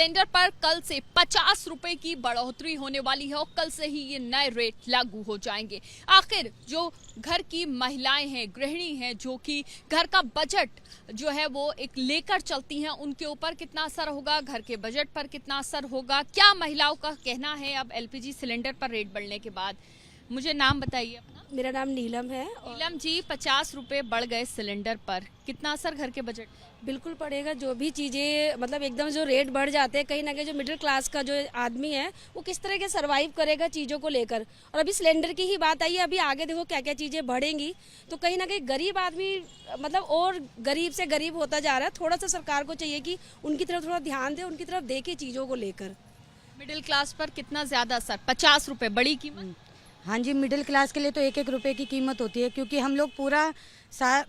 Cylinder पर कल से 50 रुपए की बढ़ोतरी होने वाली है और कल से ही ये नए रेट लागू हो जाएंगे। आखिर जो घर की महिलाएं हैं, गृहिणी हैं, जो कि घर का बजट जो है वो एक लेकर चलती हैं, उनके ऊपर कितना असर होगा, घर के बजट पर कितना असर होगा, क्या महिलाओं का कहना है अब एलपीजी सिलेंडर पर रेट बढ़ने के बाद। मुझे नाम बताइए अपना। मेरा नाम नीलम है। नीलम जी, 50 रुपए बढ़ गए सिलेंडर पर, कितना असर घर के बजट? बिल्कुल पड़ेगा। जो भी चीज़ें मतलब एकदम जो रेट बढ़ जाते हैं, कहीं ना कहीं जो मिडिल क्लास का जो आदमी है वो किस तरह के सरवाइव करेगा चीज़ों को लेकर। और अभी सिलेंडर की ही बात आई है, अभी आगे देखो क्या क्या चीज़ें बढ़ेंगी, तो कहीं ना कहीं गरीब आदमी मतलब और गरीब से गरीब होता जा रहा है। थोड़ा सा सरकार को चाहिए कि उनकी तरफ थोड़ा ध्यान दे, उनकी तरफ देखे चीज़ों को लेकर। मिडिल क्लास पर कितना ज्यादा असर? 50 रुपए बड़ी कीमत। हाँ जी, मिडिल क्लास के लिए तो एक एक रुपए की कीमत होती है, क्योंकि हम लोग पूरा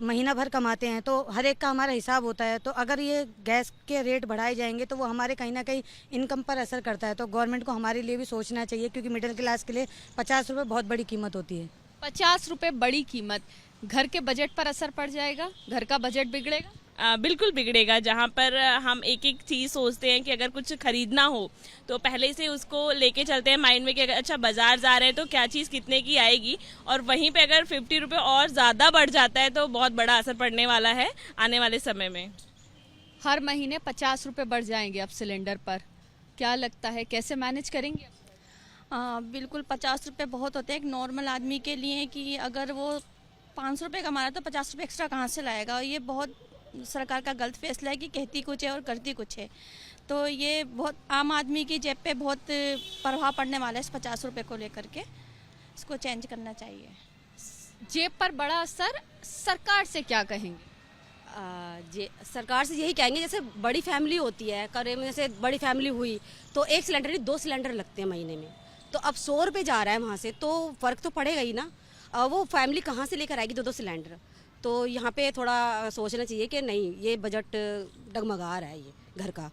महीना भर कमाते हैं, तो हर एक का हमारा हिसाब होता है। तो अगर ये गैस के रेट बढ़ाए जाएंगे तो वो हमारे कहीं ना कहीं इनकम पर असर करता है। तो गवर्नमेंट को हमारे लिए भी सोचना चाहिए, क्योंकि मिडिल क्लास के लिए 50 रुपये बहुत बड़ी कीमत होती है। 50 रुपए बड़ी कीमत, घर के बजट पर असर पड़ जाएगा, घर का बजट बिगड़ेगा। बिल्कुल बिगड़ेगा। जहाँ पर हम एक एक चीज़ सोचते हैं कि अगर कुछ खरीदना हो तो पहले से उसको लेके चलते हैं माइंड में कि अगर अच्छा बाजार जा रहे हैं तो क्या चीज़ कितने की आएगी, और वहीं पे अगर 50 रुपये और ज़्यादा बढ़ जाता है तो बहुत बड़ा असर पड़ने वाला है आने वाले समय में। हर महीने 50 रुपए बढ़ जाएंगे अब सिलेंडर पर, क्या लगता है कैसे मैनेज करेंगे? बिल्कुल 50 रुपये बहुत होते हैं एक नॉर्मल आदमी के लिए, कि अगर वो 500 रुपये कमा रहा है तो 50 रुपये एक्स्ट्रा कहाँ से लाएगा। ये बहुत सरकार का गलत फैसला है कि कहती कुछ है और करती कुछ है। तो ये बहुत आम आदमी की जेब पे बहुत प्रभाव पड़ने वाला है इस 50 रुपये को लेकर के। इसको चेंज करना चाहिए। जेब पर बड़ा असर, सरकार से क्या कहेंगे? सरकार से यही कहेंगे, जैसे बड़ी फैमिली होती है, करे में जैसे बड़ी फैमिली हुई तो एक सिलेंडर नहीं 2 सिलेंडर लगते हैं महीने में, तो अब 100 रुपये जा रहा है वहाँ से, तो फ़र्क तो पड़ेगा ही ना। वो फैमिली कहाँ से लेकर आएगी 2-2 सिलेंडर? तो यहाँ पे थोड़ा सोचना चाहिए कि नहीं, ये बजट डगमगा रहा है, ये घर का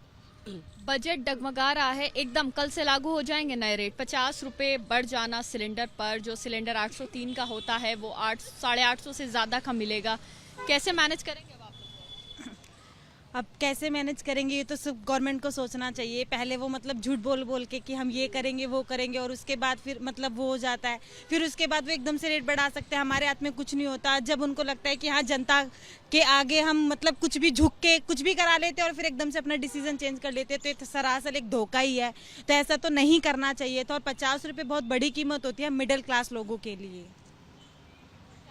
बजट डगमगा रहा है। एकदम कल से लागू हो जाएंगे नए रेट। 50 रुपये बढ़ जाना सिलेंडर पर, जो सिलेंडर 803 का होता है वो 800-850 से ज़्यादा का मिलेगा। कैसे मैनेज करेंगे अब आप? अब कैसे मैनेज करेंगे ये तो सब गवर्नमेंट को सोचना चाहिए। पहले वो मतलब झूठ बोल बोल के कि हम ये करेंगे वो करेंगे, और उसके बाद फिर मतलब वो हो जाता है, फिर उसके बाद वो एकदम से रेट बढ़ा सकते हैं। हमारे हाथ में कुछ नहीं होता। जब उनको लगता है कि हाँ जनता के आगे हम मतलब कुछ भी झुक के कुछ भी करा लेते हैं और फिर एकदम से अपना डिसीजन चेंज कर लेते हैं, तो ये सरासर एक धोखा ही है। तो ऐसा तो नहीं करना चाहिए। तो और 50 रुपये बहुत बड़ी कीमत होती है मिडिल क्लास लोगों के लिए।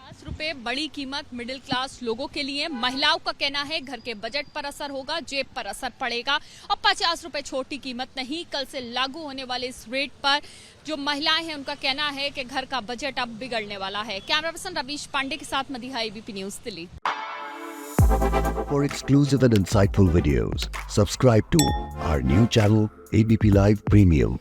50 रुपए बड़ी कीमत मिडिल क्लास लोगों के लिए। महिलाओं का कहना है घर के बजट पर असर होगा, जेब पर असर पड़ेगा। और 50 रुपए छोटी कीमत नहीं, कल से लागू होने वाले इस रेट पर जो महिलाएं हैं उनका कहना है कि घर का बजट अब बिगड़ने वाला है। कैमरा पर्सन रवीश पांडे के साथ Madiha, ABP news Delhi. For exclusive and insightful videos, subscribe to our new channel ABP Live Premium.